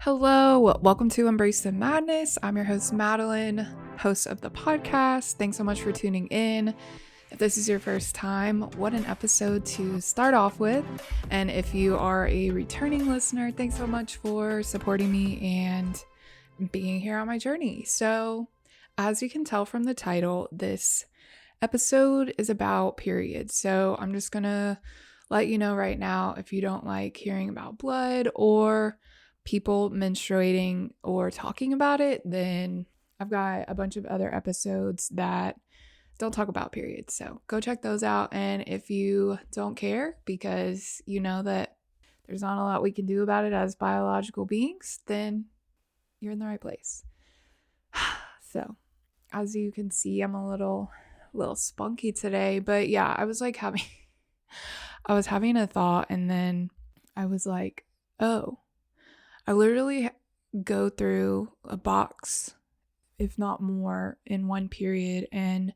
Hello, welcome to Embrace the Madness. I'm your host, Madeline, host of the podcast. Thanks so much for tuning in. If this is your first time, what an episode to start off with. And if you are a returning listener, thanks so much for supporting me and being here on my journey. So, as you can tell from the title, this episode is about periods. So, I'm just going to let you know right now, if you don't like hearing about blood or people menstruating or talking about it, then I've got a bunch of other episodes that don't talk about periods. So go check those out. And if you don't care because you know that there's not a lot we can do about it as biological beings, then you're in the right place. So as you can see, I'm a little spunky today, but yeah, I was having a thought, and then I was like, oh, I literally go through a box, if not more, in one period. And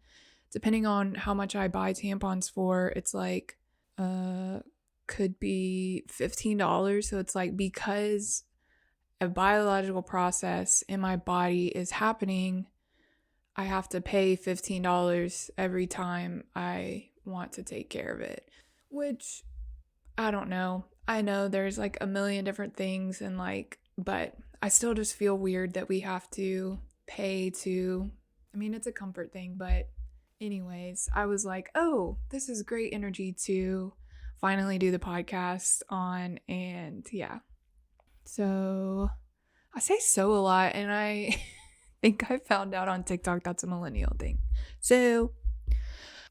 depending on how much I buy tampons for, it's like, could be $15. So it's like, because a biological process in my body is happening, I have to pay $15 every time I want to take care of it, which I don't know. I know there's like a million different things but I still just feel weird that we have to pay to, it's a comfort thing, but anyways, I was like, oh, this is great energy to finally do the podcast on, and yeah. So I say so a lot, and I think I found out on TikTok that's a millennial thing. So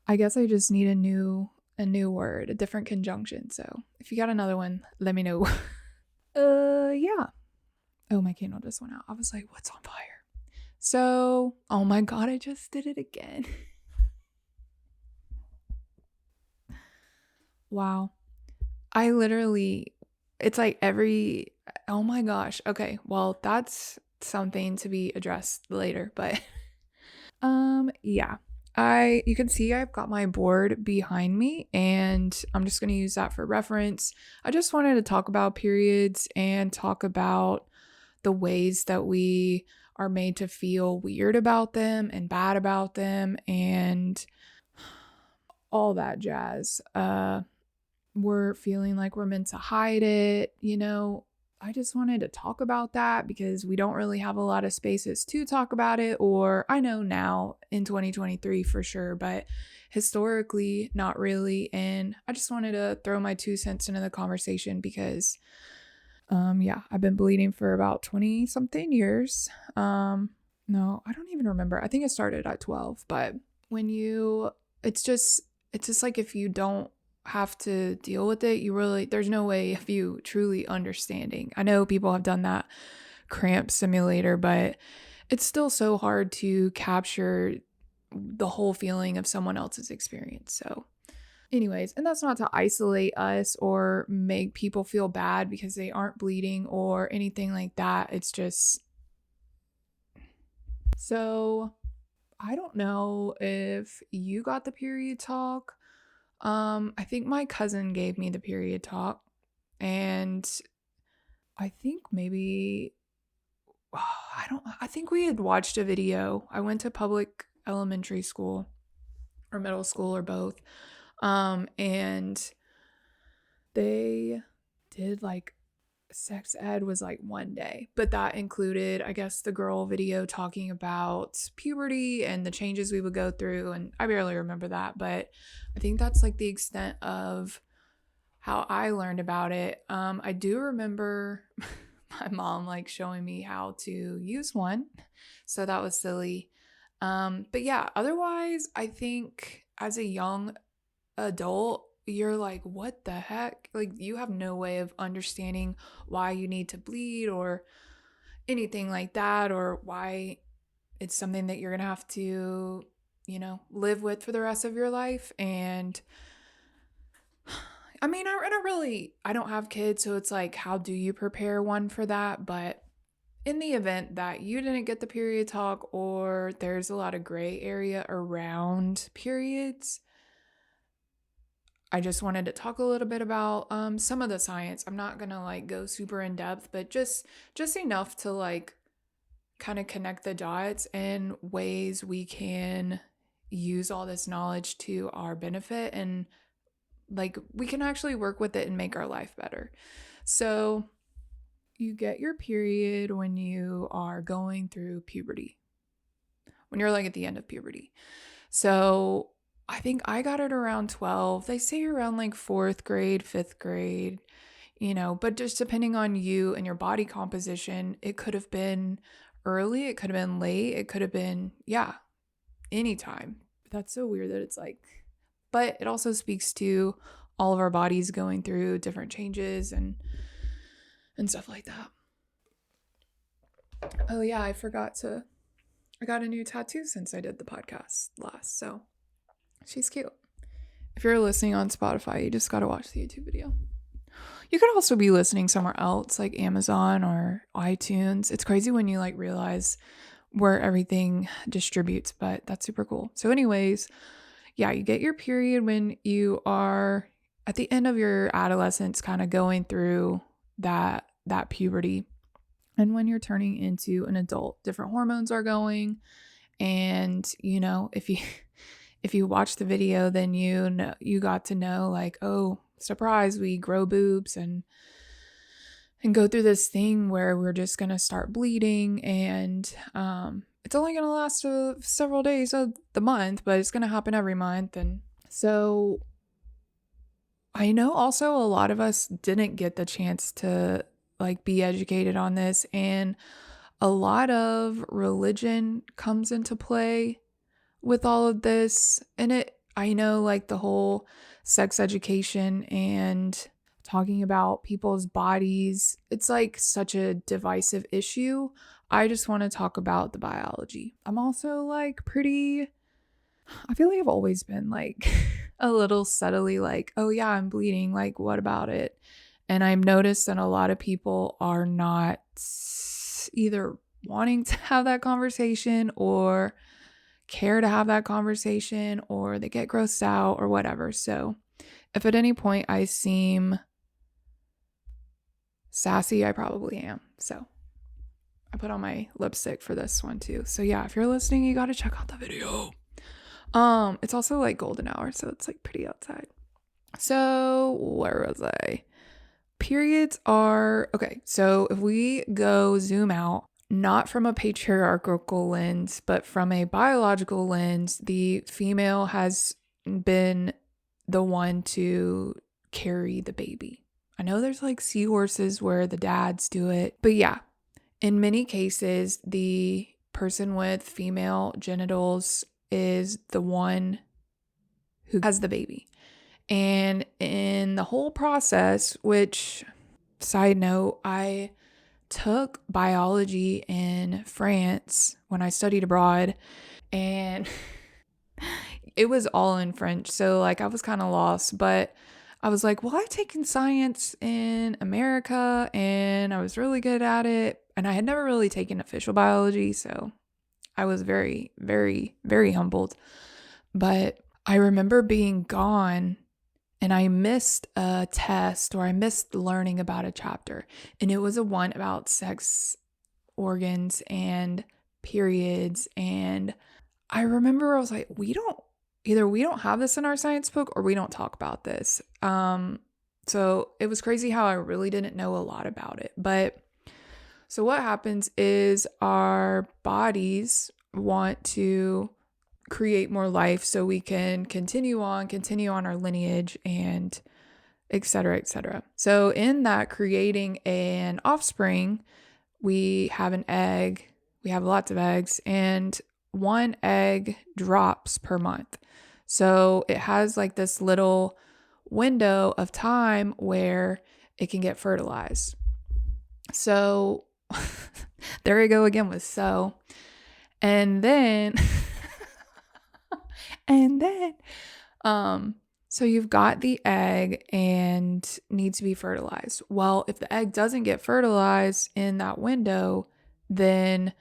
I guess I just need a new word, a different conjunction. So if you got another one, let me know. Yeah. Oh, my candle just went out. I was like, what's on fire? So, oh my God, I just did it again. Wow. It's like oh my gosh. Okay. Well, that's something to be addressed later, but yeah. You can see I've got my board behind me, and I'm just going to use that for reference. I just wanted to talk about periods and talk about the ways that we are made to feel weird about them and bad about them and all that jazz. We're feeling like we're meant to hide it, I just wanted to talk about that because we don't really have a lot of spaces to talk about it, or I know now in 2023 for sure, but historically not really. And I just wanted to throw my 2 cents into the conversation because yeah, I've been bleeding for about 20 something years. No, I don't even remember. I think it started at 12, but it's just like, if you don't have to deal with it, there's no way of you truly understanding. I know people have done that cramp simulator, but it's still so hard to capture the whole feeling of someone else's experience. So anyways, and that's not to isolate us or make people feel bad because they aren't bleeding or anything like that. It's just, so I don't know if you got the period I think my cousin gave me the period talk, and I think maybe I think we had watched a video. I went to public elementary school or middle school or both. And they did like sex ed was like one day, but that included, I guess, the girl video talking about puberty and the changes we would go through. And I barely remember that, but I think that's like the extent of how I learned about it. I do remember my mom like showing me how to use one, so that was silly. But yeah, otherwise, I think as a young adult, you're like, what the heck? Like, you have no way of understanding why you need to bleed or anything like that, or why it's something that you're gonna have to, live with for the rest of your life. And I don't have kids, so it's like, how do you prepare one for that? But in the event that you didn't get the period talk, or there's a lot of gray area around periods, I just wanted to talk a little bit about some of the science. I'm not gonna like go super in depth, but just enough to like kind of connect the dots and ways we can use all this knowledge to our benefit, and like we can actually work with it and make our life better. So, you get your period when you are going through puberty, when you're like at the end of puberty. So, I think I got it around 12. They say around like fourth grade, fifth grade, but just depending on you and your body composition, it could have been early, it could have been late, it could have been, yeah, anytime. That's so weird that it's like, but it also speaks to all of our bodies going through different changes and stuff like that. Oh yeah, I got a new tattoo since I did the podcast last. So, she's cute. If you're listening on Spotify, you just got to watch the YouTube video. You could also be listening somewhere else like Amazon or iTunes. It's crazy when you like realize where everything distributes, but that's super cool. So anyways, yeah, you get your period when you are at the end of your adolescence, kind of going through that puberty. And when you're turning into an adult, different hormones are going, and if you if you watch the video, then you got to know like, oh, surprise, we grow boobs and go through this thing where we're just going to start bleeding, and it's only going to last several days of the month, but it's going to happen every month. And so I know also a lot of us didn't get the chance to like be educated on this, and a lot of religion comes into play with all of this. And I know like the whole sex education and talking about people's bodies, it's like such a divisive issue. I just want to talk about the biology. I'm also like I feel like I've always been like a little subtly like, oh yeah, I'm bleeding. Like, what about it? And I've noticed that a lot of people are not either wanting to have that conversation or care to have that conversation, or they get grossed out or whatever. So if at any point I seem sassy, I probably am. So I put on my lipstick for this one too. So yeah, if you're listening, you got to check out the video. It's also like golden hour, so it's like pretty outside. So where was I? Periods are okay. So if we go zoom out, not from a patriarchal lens, but from a biological lens, the female has been the one to carry the baby. I know there's like seahorses where the dads do it, but yeah, in many cases, the person with female genitals is the one who has the baby. And in the whole process, which, side note, I took biology in France when I studied abroad, and it was all in French. So like I was kind of lost, but I was like, well, I've taken science in America and I was really good at it. And I had never really taken official biology. So I was very, very, very humbled. But I remember being gone and I missed a test, or I missed learning about a chapter. And it was a one about sex organs and periods. And I remember I was like, we don't have this in our science book, or we don't talk about this. So it was crazy how I really didn't know a lot about it. But so what happens is our bodies want to create more life so we can continue on our lineage, and et cetera, et cetera. So in that creating an offspring, we have an egg, we have lots of eggs, and one egg drops per month. So it has like this little window of time where it can get fertilized. So there we go again with so. And then and then so you've got the egg and needs to be fertilized. Well, if the egg doesn't get fertilized in that window, then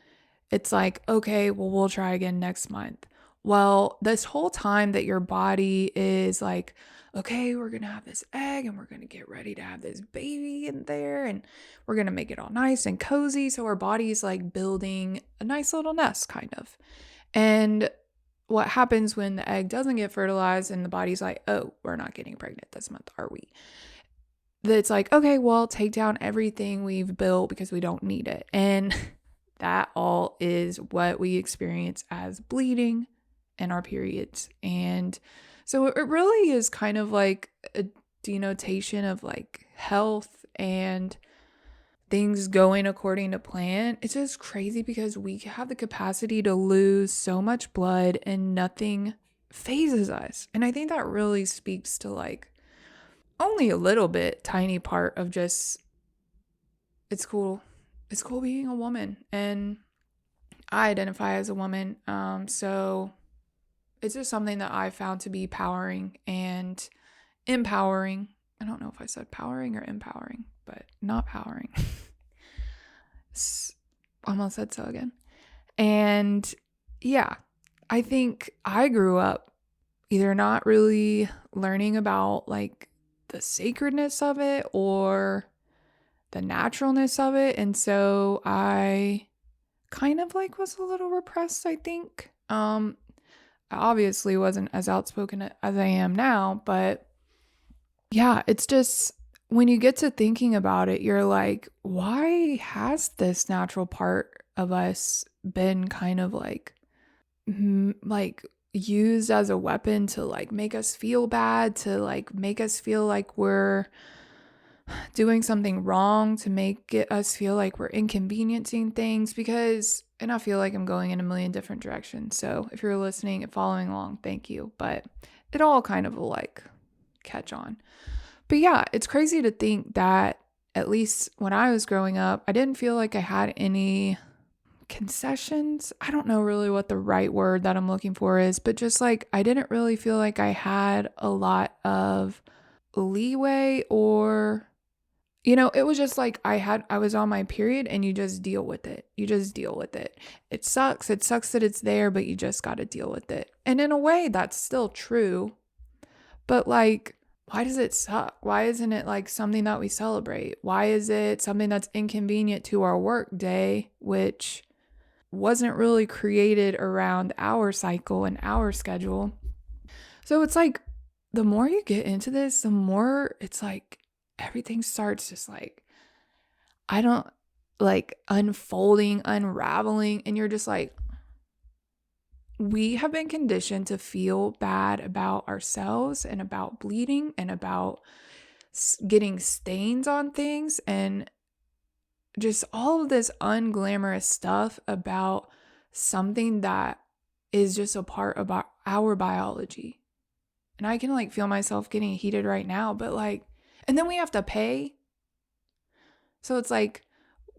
it's like, okay, well, we'll try again next month. Well, this whole time that your body is like, okay, we're going to have this egg and we're going to get ready to have this baby in there and we're going to make it all nice and cozy. So our body's like building a nice little nest, kind of. And what happens when the egg doesn't get fertilized and the body's like, oh, we're not getting pregnant this month, are we? It's like, okay, well, take down everything we've built because we don't need it. And that all is what we experience as bleeding and our periods. And so it really is kind of like a denotation of like health and things going according to plan. It's just crazy because we have the capacity to lose so much blood and nothing phases us. And I think that really speaks to like only a little bit tiny part of just it's cool. It's cool being a woman and I identify as a woman. So it's just something that I found to be powering and empowering. I don't know if I said powering or empowering, but not powering. Almost said so again. And yeah, I think I grew up either not really learning about like the sacredness of it or the naturalness of it. And so I kind of like was a little repressed, I think. I obviously wasn't as outspoken as I am now, but yeah, it's just when you get to thinking about it, you're like, why has this natural part of us been kind of like used as a weapon to like make us feel bad, to like make us feel like we're doing something wrong, to make us feel like we're inconveniencing things? Because, and I feel like I'm going in a million different directions. So if you're listening and following along, thank you. But it all kind of will like catch on. But yeah, it's crazy to think that at least when I was growing up, I didn't feel like I had any concessions. I don't know really what the right word that I'm looking for is, but just like I didn't really feel like I had a lot of leeway or it was just like I was on my period and you just deal with it. You just deal with it. It sucks. It sucks that it's there, but you just got to deal with it. And in a way that's still true. But like why does it suck? Why isn't it like something that we celebrate? Why is it something that's inconvenient to our work day, which wasn't really created around our cycle and our schedule? So it's like the more you get into this, the more it's like everything starts just like, I don't like unfolding, unraveling. And you're just like, we have been conditioned to feel bad about ourselves and about bleeding and about getting stains on things and just all of this unglamorous stuff about something that is just a part of our biology. And I can like feel myself getting heated right now, but like, and then we have to pay. So it's like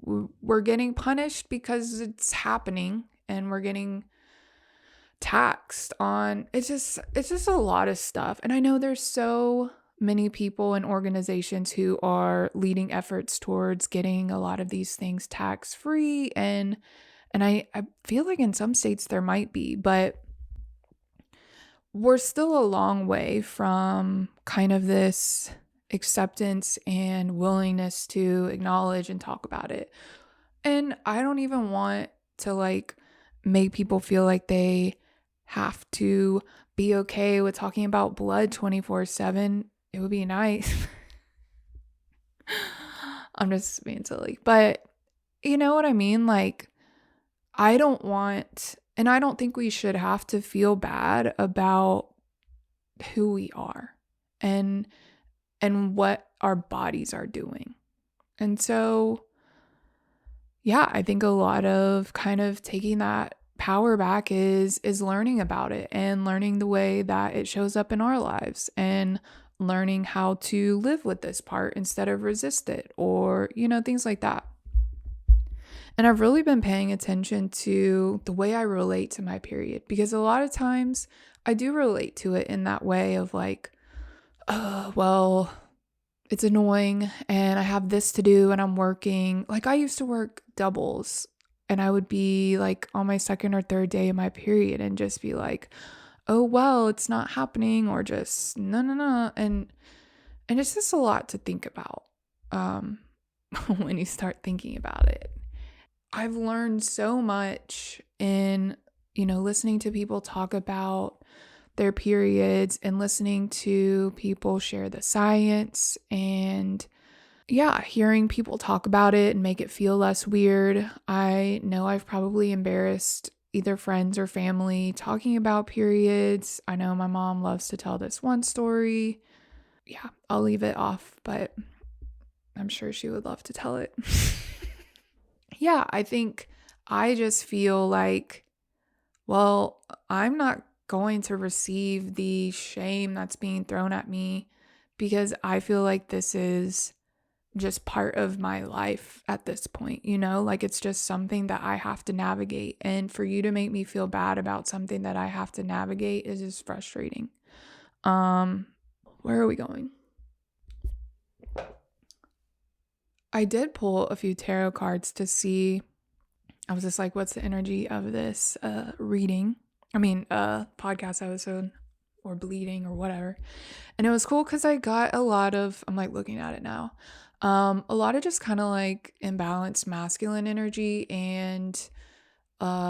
we're getting punished because it's happening and we're getting taxed on it's just a lot of stuff. And I know there's so many people and organizations who are leading efforts towards getting a lot of these things tax free and I feel like in some states there might be, but we're still a long way from kind of this acceptance and willingness to acknowledge and talk about it. And I don't even want to like make people feel like they have to be okay with talking about blood 24/7. It would be nice. I'm just being silly. But you know what I mean? Like, I don't want, and I don't think we should have to feel bad about who we are and what our bodies are doing. And so yeah, I think a lot of kind of taking that power back is learning about it and learning the way that it shows up in our lives and learning how to live with this part instead of resist it or, things like that. And I've really been paying attention to the way I relate to my period because a lot of times I do relate to it in that way of like, well, it's annoying and I have this to do and I'm working. Like I used to work doubles and I would be like on my second or third day of my period and just be like, oh, well, it's not happening, or just no, no, no. And it's just a lot to think about um, when you start thinking about it. I've learned so much in, listening to people talk about their periods and listening to people share the science and yeah, hearing people talk about it and make it feel less weird. I know I've probably embarrassed either friends or family talking about periods. I know my mom loves to tell this one story. Yeah, I'll leave it off, but I'm sure she would love to tell it. Yeah, I think I just feel like, well, I'm not going to receive the shame that's being thrown at me because I feel like this is just part of my life at this point, like it's just something that I have to navigate. And for you to make me feel bad about something that I have to navigate is just frustrating. Where are we going? I did pull a few tarot cards to see. I was just like, what's the energy of this podcast episode or bleeding or whatever. And it was cool because I got a lot of, I'm like looking at it now, a lot of just kind of like imbalanced masculine energy and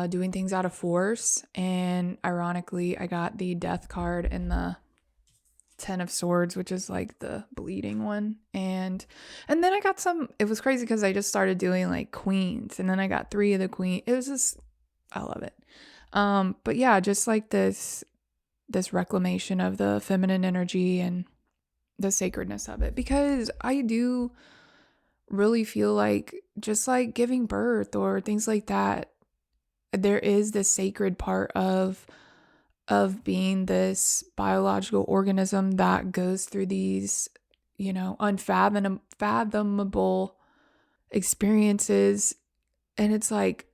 doing things out of force. And ironically, I got the death card and the 10 of swords, which is like the bleeding one. And then I got some, it was crazy because I just started doing like queens and then I got 3 of the queen. It was just, I love it. But yeah, just like this reclamation of the feminine energy and the sacredness of it, because I do really feel like just like giving birth or things like that, there is this sacred part of being this biological organism that goes through these, unfathomable experiences. And it's like,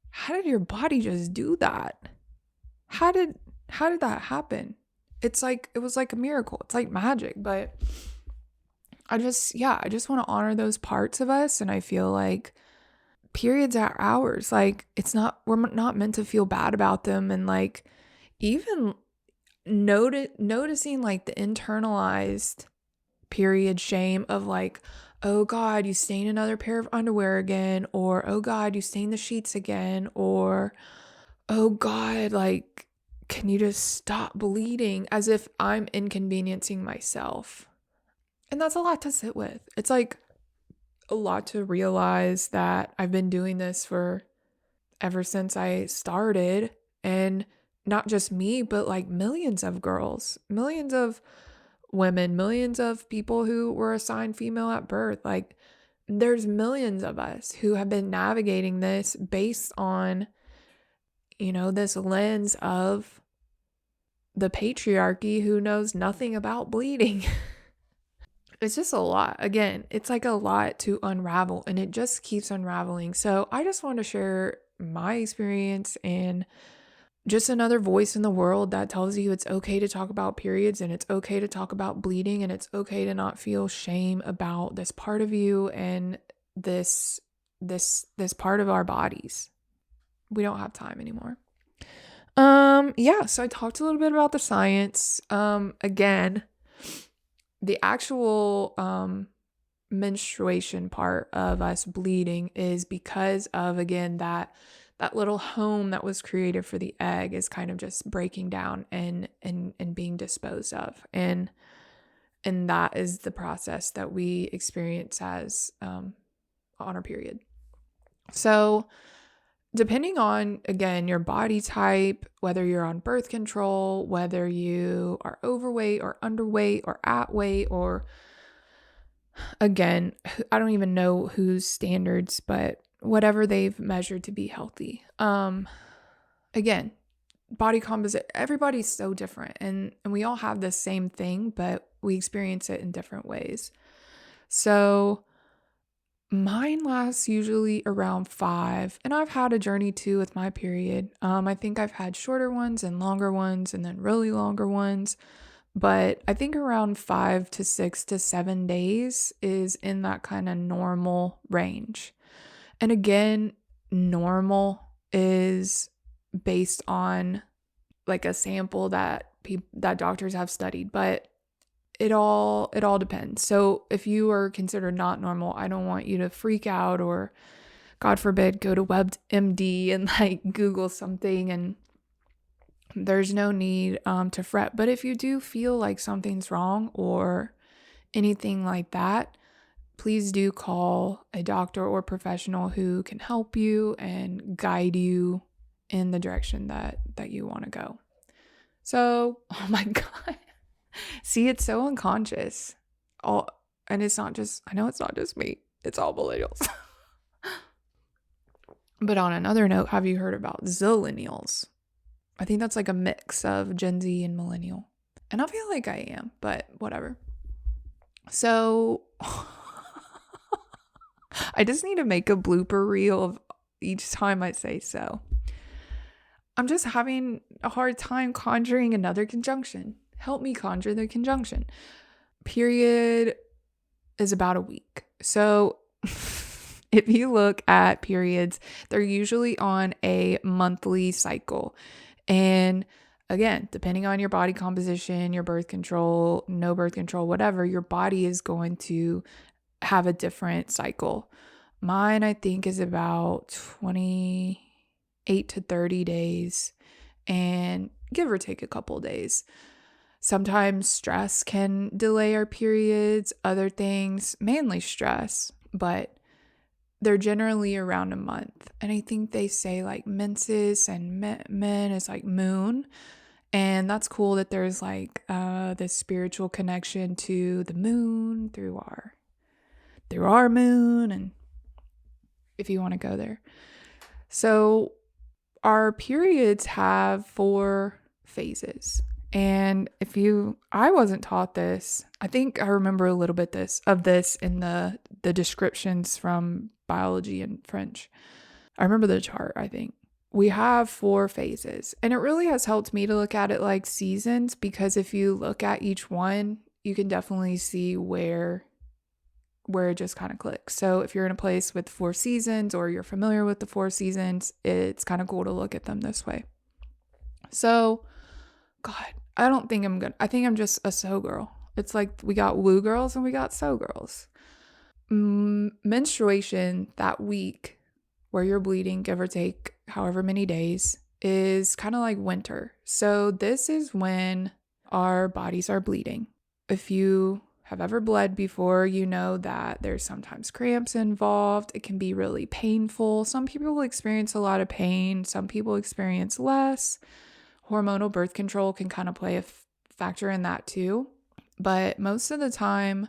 how did your body just do that? How did that happen? It's like it was like a miracle. It's like magic, but I just want to honor those parts of us, and I feel like periods are ours. Like we're not meant to feel bad about them, and like even noticing like the internalized period shame of like, oh God, you stain another pair of underwear again, or oh God, you stain the sheets again, or oh God, like, can you just stop bleeding, as if I'm inconveniencing myself. And that's a lot to sit with. It's like a lot to realize that I've been doing this for ever since I started. And not just me, but like millions of girls, millions of women, millions of people who were assigned female at birth. Like there's millions of us who have been navigating this based on, this lens of the patriarchy who knows nothing about bleeding. It's just a lot. Again, it's like a lot to unravel and it just keeps unraveling. So I just want to share my experience and just another voice in the world that tells you it's okay to talk about periods and it's okay to talk about bleeding and it's okay to not feel shame about this part of you and this part of our bodies. We don't have time anymore. Yeah, so I talked a little bit about the science. Again, the actual menstruation part of us bleeding is because of, again, that little home that was created for the egg is kind of just breaking down and being disposed of. And that is the process that we experience as on our period. So depending on, again, your body type, whether you're on birth control, whether you are overweight or underweight or at weight, or again, I don't even know whose standards, but whatever they've measured to be healthy. Again, body composite, everybody's so different and we all have the same thing, but we experience it in different ways. So mine lasts usually around 5, and I've had a journey too with my period. I think I've had shorter ones and longer ones and then really longer ones, but I think around 5 to 6 to 7 days is in that kind of normal range. And again, normal is based on like a sample that that doctors have studied, but it all depends. So if you are considered not normal, I don't want you to freak out or God forbid go to WebMD and like Google something, and there's no need to fret. But if you do feel like something's wrong or anything like that, please do call a doctor or professional who can help you and guide you in the direction that you want to go. So, oh my God. See, it's so unconscious. All and it's not just I know it's not just me. It's all millennials. But on another note, have you heard about zillennials? I think that's like a mix of Gen Z and millennial. And I feel like I am, but whatever. So I just need to make a blooper reel of each time I say so. I'm just having a hard time conjuring another conjunction. Help me conjure the conjunction. Period is about a week. So if you look at periods, they're usually on a monthly cycle. And again, depending on your body composition, your birth control, no birth control, whatever, your body is going to have a different cycle. Mine, I think, is about 28 to 30 days and give or take a couple days. Sometimes stress can delay our periods, other things, mainly stress, but they're generally around a month. And I think they say like menses and men is like moon. And that's cool that there's like this spiritual connection to the moon through our moon, and if you want to go there. So our periods have 4 phases. And I wasn't taught this. I think I remember a little bit of this in the descriptions from biology and French. I remember the chart, I think. We have 4 phases, and it really has helped me to look at it like seasons, because if you look at each one, you can definitely see where it just kind of clicks. So if you're in a place with 4 seasons or you're familiar with the 4 seasons, it's kind of cool to look at them this way. So, God, I think I'm just a so girl. It's like we got woo girls and we got so girls. Menstruation, that week where you're bleeding, give or take however many days, is kind of like winter. So this is when our bodies are bleeding. If you have ever bled before, you know that there's sometimes cramps involved. It can be really painful. Some people experience a lot of pain. Some people experience less. Hormonal birth control can kind of play a factor in that too. But most of the time,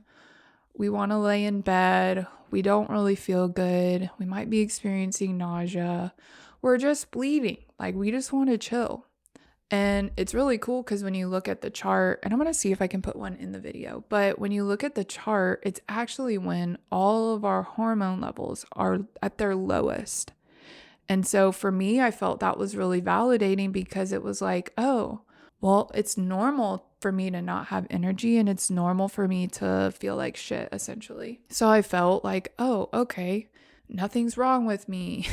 we want to lay in bed. We don't really feel good. We might be experiencing nausea. We're just bleeding. Like, we just want to chill. And it's really cool because when you look at the chart, and I'm going to see if I can put one in the video, but when you look at the chart, it's actually when all of our hormone levels are at their lowest. And so for me, I felt that was really validating, because it was like, oh, well, it's normal for me to not have energy, and it's normal for me to feel like shit, essentially. So I felt like, oh, okay, nothing's wrong with me.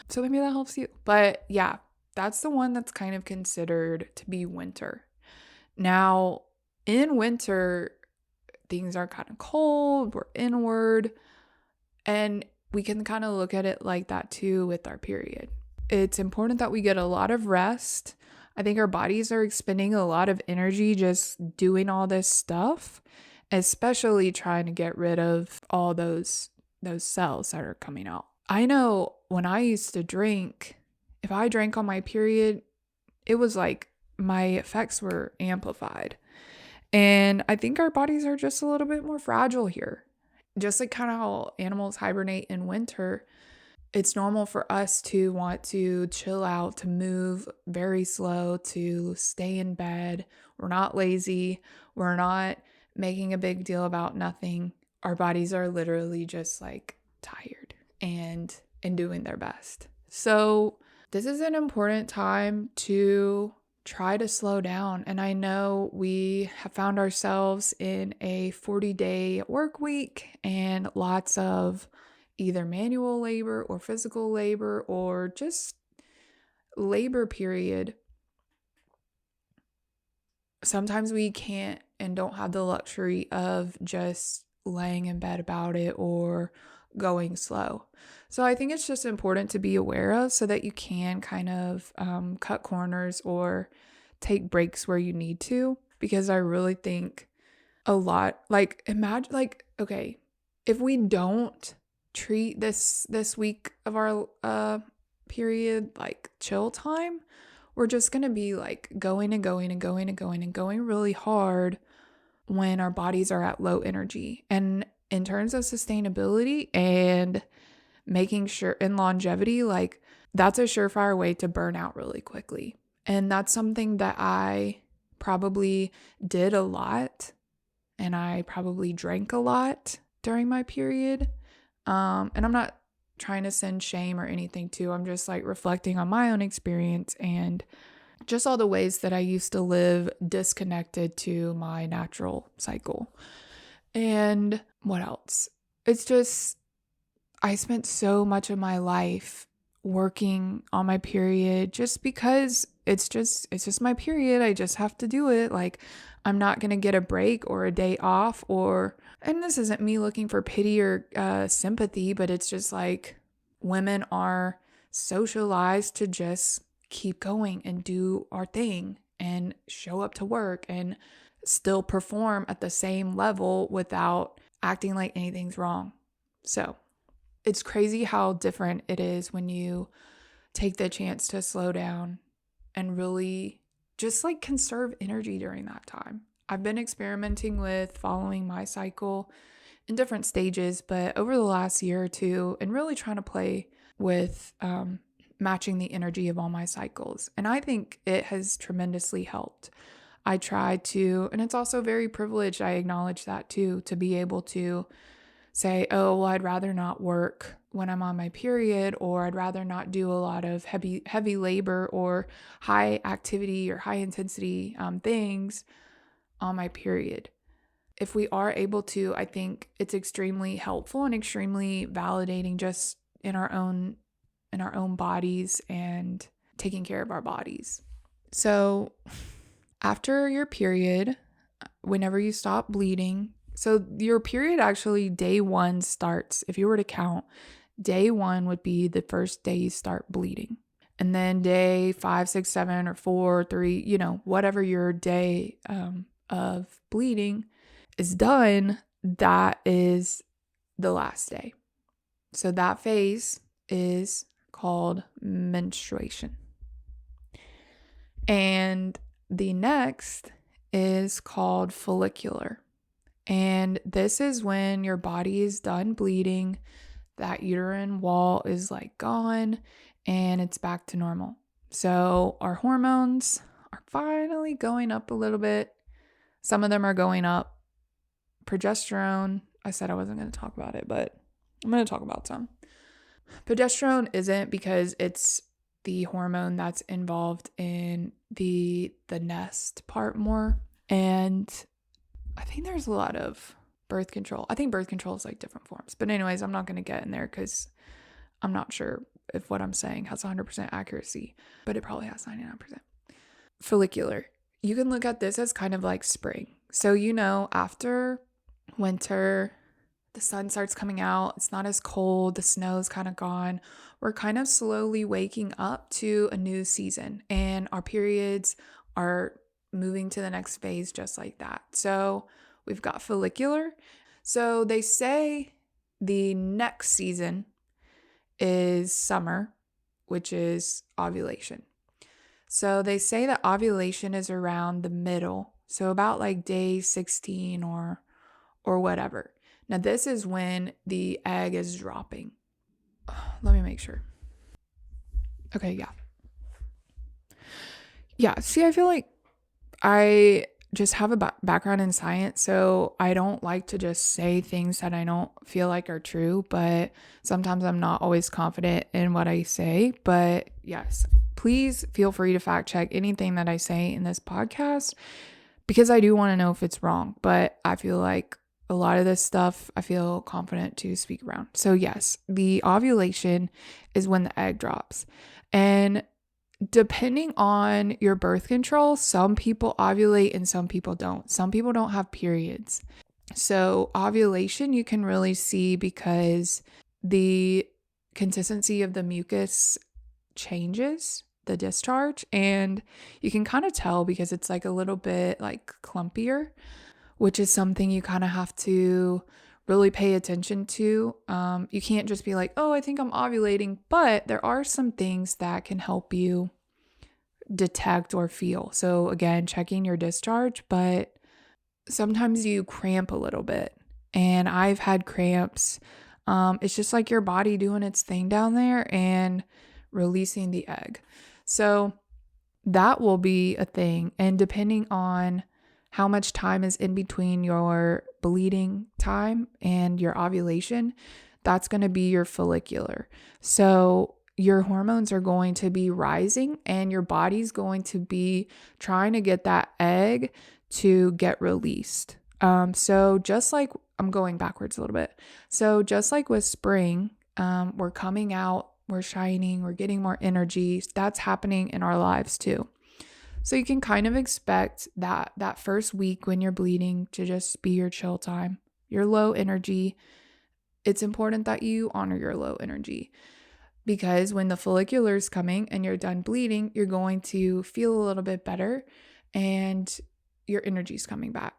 So maybe that helps you. But yeah, that's the one that's kind of considered to be winter. Now, in winter, things are kind of cold, we're inward, and we can kind of look at it like that too with our period. It's important that we get a lot of rest. I think our bodies are expending a lot of energy just doing all this stuff, especially trying to get rid of all those cells that are coming out. I know when I used to drink, if I drank on my period, it was like my effects were amplified. And I think our bodies are just a little bit more fragile here. Just like kind of how animals hibernate in winter, it's normal for us to want to chill out, to move very slow, to stay in bed. We're not lazy. We're not making a big deal about nothing. Our bodies are literally just like tired and doing their best. So this is an important time to try to slow down. And I know we have found ourselves in a 40-day work week and lots of either manual labor or physical labor or just labor period, sometimes we can't and don't have the luxury of just laying in bed about it or going slow. So I think it's just important to be aware of so that you can kind of cut corners or take breaks where you need to, because I really think a lot, like, imagine, like, okay, if we don't treat this week of our period like chill time, we're just going to be like going and going and going and going and going really hard when our bodies are at low energy. And in terms of sustainability and making sure in longevity, like, that's a surefire way to burn out really quickly. And that's something that I probably did a lot, and I probably drank a lot during my period. And I'm not trying to send shame or anything too. I'm just like reflecting on my own experience and just all the ways that I used to live disconnected to my natural cycle. And what else? It's just, I spent so much of my life working on my period just because it's just my period. I just have to do it. Like, I'm not going to get a break or a day off, or, and this isn't me looking for pity or sympathy, but it's just like women are socialized to just keep going and do our thing and show up to work and still perform at the same level without acting like anything's wrong. So it's crazy how different it is when you take the chance to slow down and really just like conserve energy during that time. I've been experimenting with following my cycle in different stages, but over the last year or two, and really trying to play with matching the energy of all my cycles. And I think it has tremendously helped. I try to, and it's also very privileged, I acknowledge that too, to be able to say, oh, well, I'd rather not work when I'm on my period, or I'd rather not do a lot of heavy labor or high activity or high intensity things on my period. If we are able to, I think it's extremely helpful and extremely validating just in our own bodies and taking care of our bodies. So after your period, whenever you stop bleeding, so your period actually day one starts, if you were to count, day one would be the first day you start bleeding. And then day 5, 6, 7, or 4, 3, whatever your day of bleeding is done, that is the last day. So that phase is called menstruation. And the next is called follicular. And this is when your body is done bleeding, that uterine wall is like gone, and it's back to normal. So our hormones are finally going up a little bit. Some of them are going up. Progesterone, I said I wasn't going to talk about it, but I'm going to talk about some. Progesterone isn't, because it's the hormone that's involved in the nest part more. And I think there's a lot of birth control. I think birth control is like different forms. But anyways, I'm not going to get in there because I'm not sure if what I'm saying has 100% accuracy, but it probably has 99%. Follicular. You can look at this as kind of like spring. So, after winter, the sun starts coming out. It's not as cold. The snow's kind of gone. We're kind of slowly waking up to a new season, and our periods are moving to the next phase just like that. So we've got follicular. So they say the next season is summer, which is ovulation. So they say that ovulation is around the middle. So about like day 16 or whatever. Now this is when the egg is dropping. Let me make sure. Okay, yeah. Yeah, see, I feel like I just have a background in science, so I don't like to just say things that I don't feel like are true, but sometimes I'm not always confident in what I say. But yes, please feel free to fact check anything that I say in this podcast, because I do want to know if it's wrong. But I feel like a lot of this stuff I feel confident to speak around. So, yes, the ovulation is when the egg drops. And depending on your birth control, some people ovulate and some people don't. Some people don't have periods. So, ovulation you can really see because the consistency of the mucus changes, the discharge, and you can kind of tell because it's like a little bit like clumpier, which is something you kind of have to really pay attention to. You can't just be like, oh, I think I'm ovulating, but there are some things that can help you detect or feel. So, again, checking your discharge, but sometimes you cramp a little bit, and I've had cramps. It's just like your body doing its thing down there and releasing the egg. So, that will be a thing. And depending on how much time is in between your bleeding time and your ovulation, that's going to be your follicular. So your hormones are going to be rising and your body's going to be trying to get that egg to get released. So just like I'm going backwards a little bit. So just like with spring, we're coming out, we're shining, we're getting more energy. That's happening in our lives too. So you can kind of expect that first week when you're bleeding to just be your chill time, your low energy. It's important that you honor your low energy because when the follicular is coming and you're done bleeding, you're going to feel a little bit better and your energy's coming back.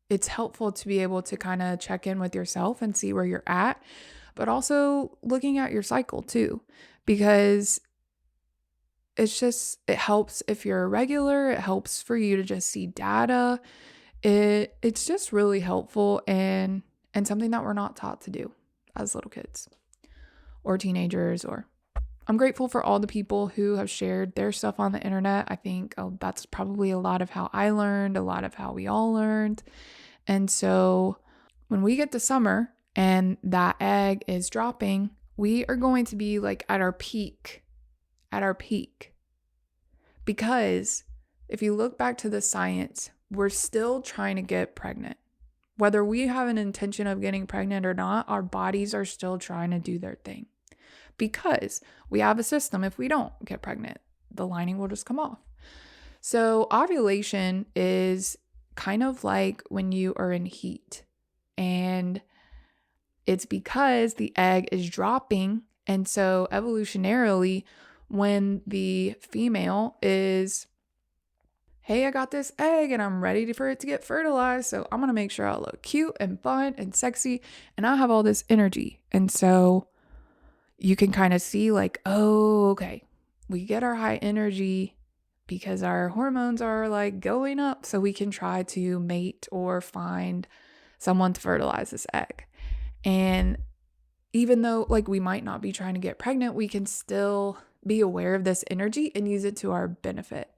It's helpful to be able to kind of check in with yourself and see where you're at, but also looking at your cycle too, because it helps if you're a regular, it helps for you to just see data. It's just really helpful and something that we're not taught to do as little kids or teenagers. Or I'm grateful for all the people who have shared their stuff on the internet. I think that's probably a lot of how I learned, a lot of how we all learned. And so when we get to summer and that egg is dropping, we are going to be like at our peak. Because if you look back to the science, we're still trying to get pregnant. Whether we have an intention of getting pregnant or not, our bodies are still trying to do their thing. Because we have a system, if we don't get pregnant, the lining will just come off. So ovulation is kind of like when you are in heat. And it's because the egg is dropping. And so evolutionarily, when the female is, hey, I got this egg and I'm ready for it to get fertilized, so I'm going to make sure I look cute and fun and sexy and I have all this energy. And so you can kind of see like, oh, okay, we get our high energy because our hormones are like going up so we can try to mate or find someone to fertilize this egg. And even though like we might not be trying to get pregnant, we can still be aware of this energy and use it to our benefit.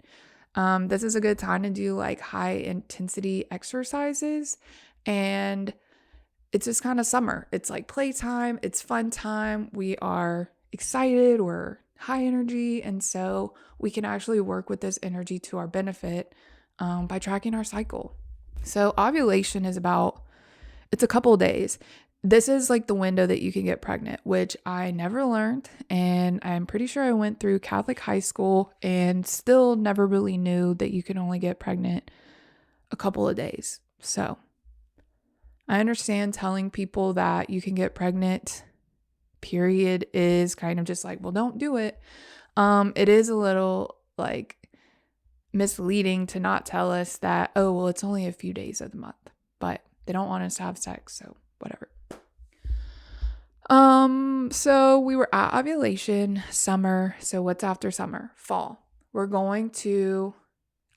This is a good time to do like high intensity exercises, and it's just kind of summer. It's like playtime, it's fun time. We are excited, we're high energy, and so we can actually work with this energy to our benefit by tracking our cycle. So ovulation is it's a couple days. This is like the window that you can get pregnant, which I never learned. And I'm pretty sure I went through Catholic high school and still never really knew that you can only get pregnant a couple of days. So I understand telling people that you can get pregnant, period, is kind of just like, well, don't do it. It is a little like misleading to not tell us that, oh, well, it's only a few days of the month, but they don't want us to have sex. So whatever. So we were at ovulation, summer. So what's after summer? Fall. We're going to,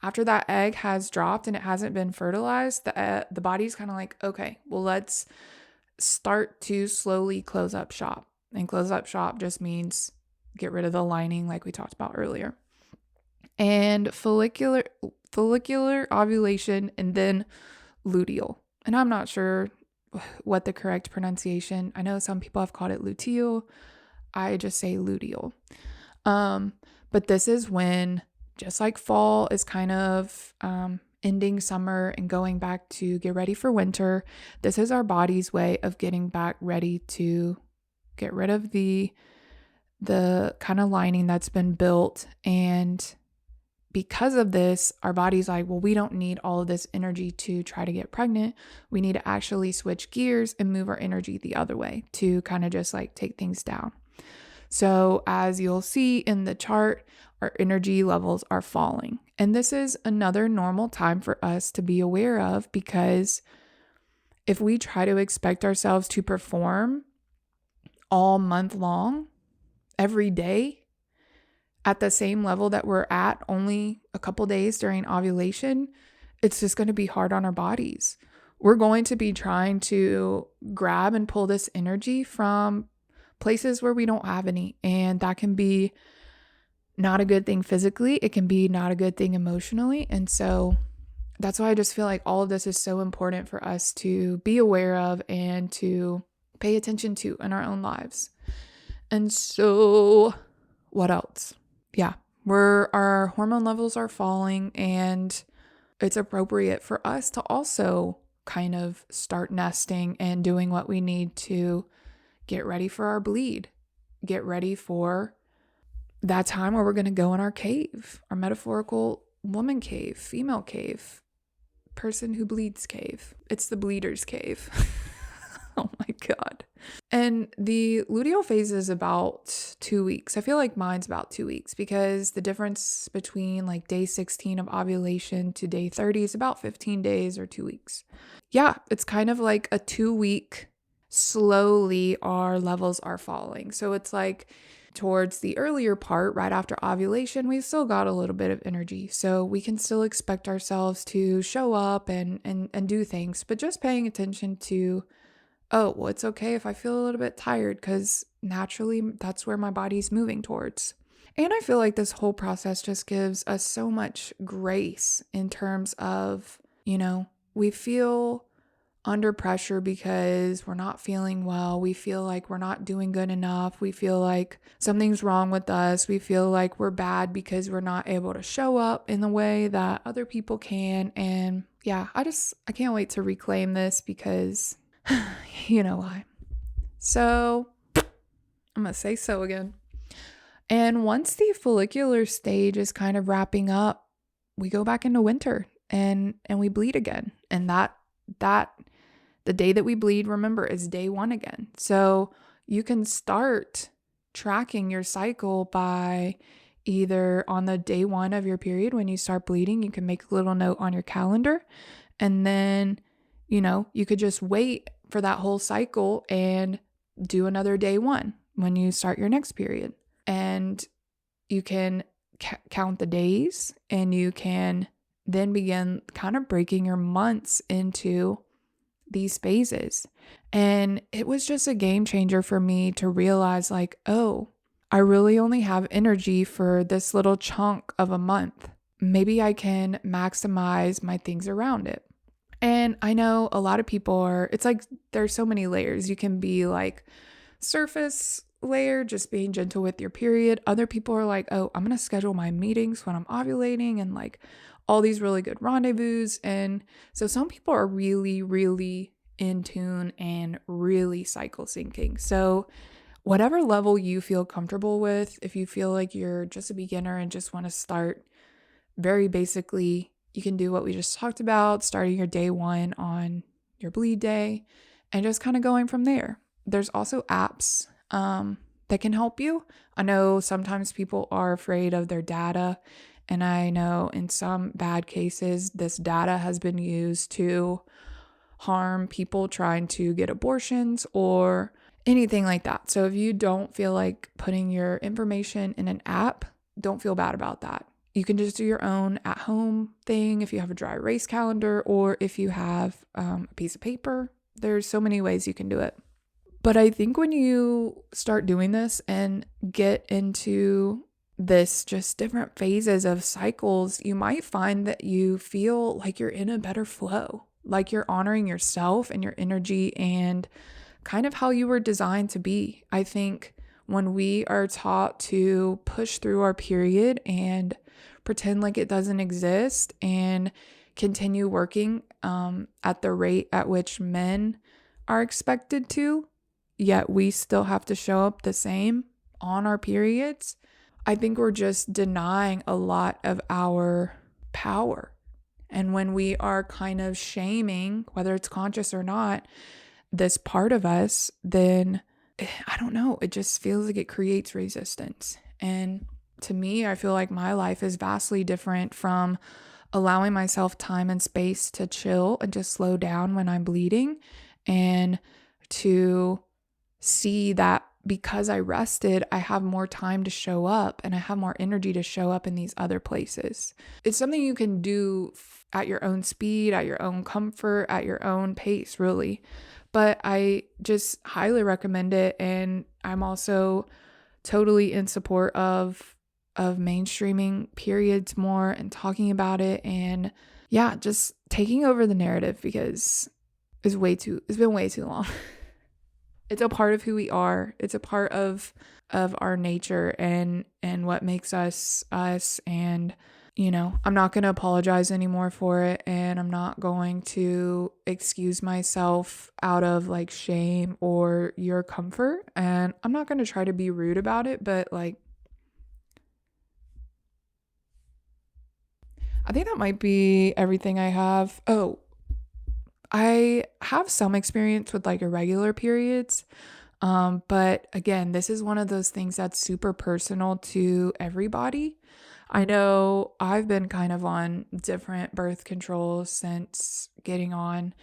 after that egg has dropped and it hasn't been fertilized, the body's kind of like, okay, well, let's start to slowly close up shop. And close up shop just means get rid of the lining like we talked about earlier. And follicular ovulation, and then luteal. And I'm not sure what the correct pronunciation. I know some people have called it luteal. I just say luteal. But this is when, just like fall is kind of ending summer and going back to get ready for winter, this is our body's way of getting back ready to get rid of the kind of lining that's been built. And because of this, our body's like, well, we don't need all of this energy to try to get pregnant. We need to actually switch gears and move our energy the other way to kind of just like take things down. So as you'll see in the chart, our energy levels are falling. And this is another normal time for us to be aware of, because if we try to expect ourselves to perform all month long, every day, at the same level that we're at only a couple days during ovulation, it's just going to be hard on our bodies. We're going to be trying to grab and pull this energy from places where we don't have any. And that can be not a good thing physically. It can be not a good thing emotionally. And so that's why I just feel like all of this is so important for us to be aware of and to pay attention to in our own lives. And so what else? Yeah, our hormone levels are falling, and it's appropriate for us to also kind of start nesting and doing what we need to get ready for our bleed, get ready for that time where we're going to go in our cave, our metaphorical woman cave, female cave, person who bleeds cave. It's the bleeder's cave. Oh my God. And the luteal phase is about 2 weeks. I feel like mine's about 2 weeks, because the difference between like day 16 of ovulation to day 30 is about 15 days or 2 weeks. Yeah, it's kind of like a 2-week, slowly our levels are falling. So it's like towards the earlier part, right after ovulation, we've still got a little bit of energy. So we can still expect ourselves to show up and do things, but just paying attention to, oh, well, it's okay if I feel a little bit tired, because naturally that's where my body's moving towards. And I feel like this whole process just gives us so much grace in terms of, we feel under pressure because we're not feeling well. We feel like we're not doing good enough. We feel like something's wrong with us. We feel like we're bad because we're not able to show up in the way that other people can. And yeah, I can't wait to reclaim this, because you know why. So I'm going to say so again. And once the follicular stage is kind of wrapping up, we go back into winter and we bleed again. And that the day that we bleed, remember, is day 1 again. So you can start tracking your cycle by either on the day 1 of your period, when you start bleeding, you can make a little note on your calendar. And then, you could just wait for that whole cycle and do another day 1 when you start your next period. And you can count the days, and you can then begin kind of breaking your months into these phases. And it was just a game changer for me to realize, like, oh, I really only have energy for this little chunk of a month. Maybe I can maximize my things around it. And I know a lot of people it's like there's so many layers. You can be like surface layer, just being gentle with your period. Other people are like, oh, I'm going to schedule my meetings when I'm ovulating, and like all these really good rendezvous. And so some people are really, really in tune and really cycle syncing. So whatever level you feel comfortable with, if you feel like you're just a beginner and just want to start very basically, you can do what we just talked about, starting your day 1 on your bleed day and just kind of going from there. There's also apps that can help you. I know sometimes people are afraid of their data, and I know in some bad cases, this data has been used to harm people trying to get abortions or anything like that. So if you don't feel like putting your information in an app, don't feel bad about that. You can just do your own at-home thing if you have a dry erase calendar, or if you have a piece of paper. There's so many ways you can do it. But I think when you start doing this and get into this just different phases of cycles, you might find that you feel like you're in a better flow, like you're honoring yourself and your energy and kind of how you were designed to be. I think when we are taught to push through our period and pretend like it doesn't exist and continue working at the rate at which men are expected to, yet we still have to show up the same on our periods, I think we're just denying a lot of our power. And when we are kind of shaming, whether it's conscious or not, this part of us, then I don't know, it just feels like it creates resistance. And to me, I feel like my life is vastly different from allowing myself time and space to chill and just slow down when I'm bleeding, and to see that because I rested, I have more time to show up and I have more energy to show up in these other places. It's something you can do at your own speed, at your own comfort, at your own pace, really. But I just highly recommend it. And I'm also totally in support of mainstreaming periods more and talking about it, and yeah, just taking over the narrative, because it's been way too long. It's a part of who we are. It's a part of our nature and what makes us us. And I'm not going to apologize anymore for it, and I'm not going to excuse myself out of like shame or your comfort, and I'm not going to try to be rude about it, but like I think that might be everything I have. Oh, I have some experience with like irregular periods. But again, this is one of those things that's super personal to everybody. I know I've been kind of on different birth controls since getting on,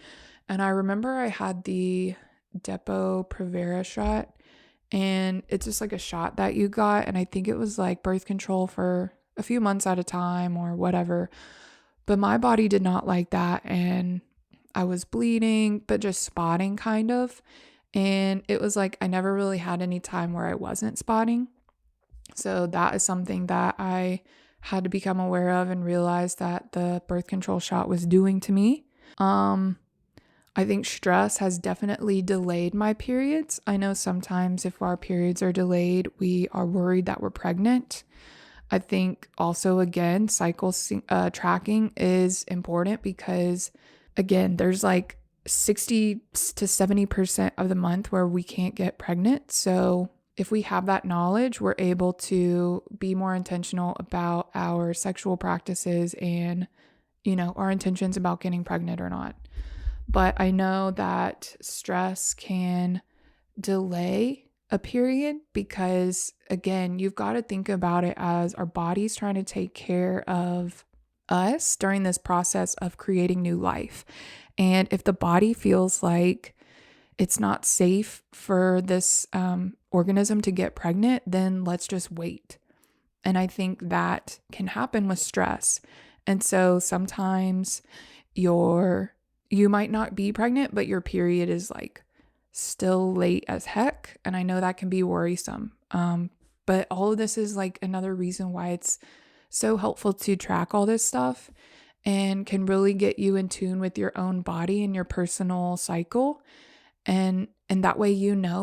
and I remember I had the Depo-Provera shot, and it's just like a shot that you got, and I think it was like birth control for a few months at a time or whatever. But my body did not like that, and I was bleeding, but just spotting kind of. And it was like I never really had any time where I wasn't spotting. So that is something that I had to become aware of and realize that the birth control shot was doing to me. Um, I think stress has definitely delayed my periods. I know sometimes if our periods are delayed, we are worried that we're pregnant. I think also, again, cycle tracking is important because, again, there's like 60 to 70% of the month where we can't get pregnant. So if we have that knowledge, we're able to be more intentional about our sexual practices and, our intentions about getting pregnant or not. But I know that stress can delay a period because, again, you've got to think about it as our body's trying to take care of us during this process of creating new life. And if the body feels like it's not safe for this organism to get pregnant, then let's just wait. And I think that can happen with stress. And so sometimes you might not be pregnant, but your period is like still late as heck. And I know that can be worrisome. But all of this is like another reason why it's so helpful to track all this stuff and can really get you in tune with your own body and your personal cycle. And that way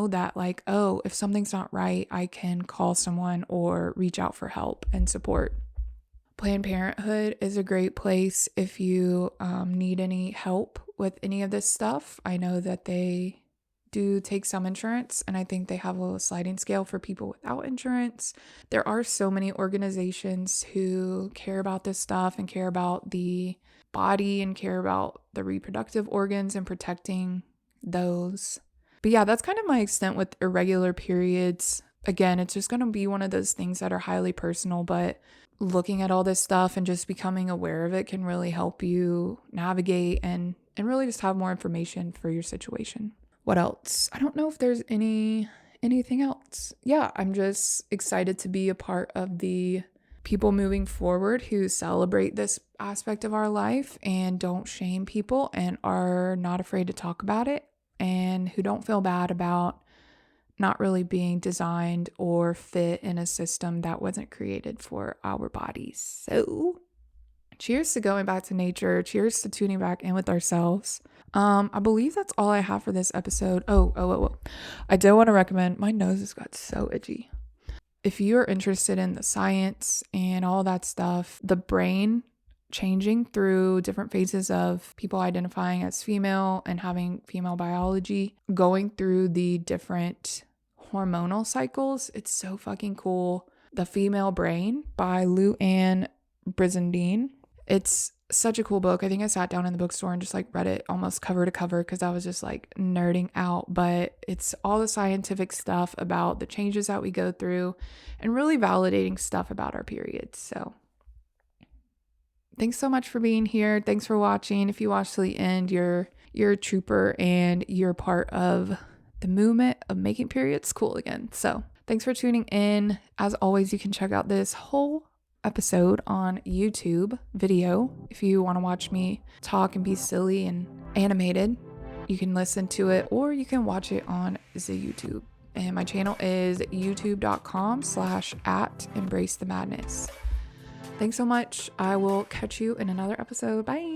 that like, oh, if something's not right, I can call someone or reach out for help and support. Planned Parenthood is a great place if you need any help with any of this stuff. I know that they do take some insurance, and I think they have a sliding scale for people without insurance. There are so many organizations who care about this stuff and care about the body and care about the reproductive organs and protecting those. But yeah, that's kind of my extent with irregular periods. Again, it's just going to be one of those things that are highly personal, but looking at all this stuff and just becoming aware of it can really help you navigate and really just have more information for your situation. What else? I don't know if there's anything else. Yeah, I'm just excited to be a part of the people moving forward who celebrate this aspect of our life and don't shame people and are not afraid to talk about it, and who don't feel bad about not really being designed or fit in a system that wasn't created for our bodies. So, cheers to going back to nature. Cheers to tuning back in with ourselves. I believe that's all I have for this episode. Oh. I do want to recommend, my nose has got so itchy. If you're interested in the science and all that stuff, the brain changing through different phases of people identifying as female and having female biology, going through the different hormonal cycles. It's so fucking cool. The Female Brain by Lou Ann Brizendine. It's such a cool book. I think I sat down in the bookstore and just like read it almost cover to cover because I was just like nerding out. But it's all the scientific stuff about the changes that we go through and really validating stuff about our periods. So thanks so much for being here. Thanks for watching. If you watch to the end, you're a trooper and you're part of the movement of making periods cool again. So thanks for tuning in. As always, you can check out this whole episode on YouTube video. If you want to watch me talk and be silly and animated, you can listen to it or you can watch it on the YouTube. And my channel is youtube.com/@embracethemadness. Thanks so much. I will catch you in another episode. Bye.